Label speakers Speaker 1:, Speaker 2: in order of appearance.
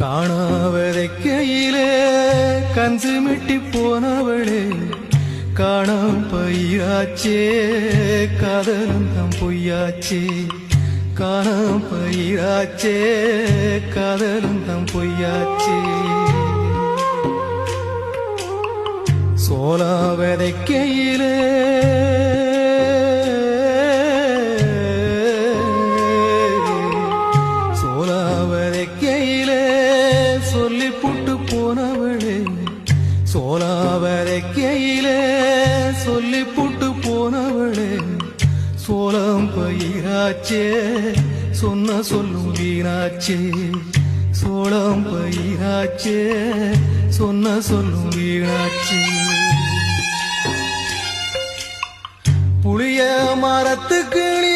Speaker 1: காணாவதைக்கையிலே கஞ்சு மிட்டி போனவளே காணாம் பயிராச்சே காதலும் தம் பொய்யாச்சே காணாம் பயிராச்சே காதலும் தம் பொய்யாச்சே சோலாவதைக்கையிலே சொல்லி புட்டு போனவளே சோலாவரைக்கையிலே சொல்லி புட்டு போனவளே சோளம் பயிராச்சே சொன்ன சொல்லும் வீணாச்சே சோளம் பயிராச்சே சொன்ன சொல்லும் வீணாச்சே புளிய மரத்துக்கு நீ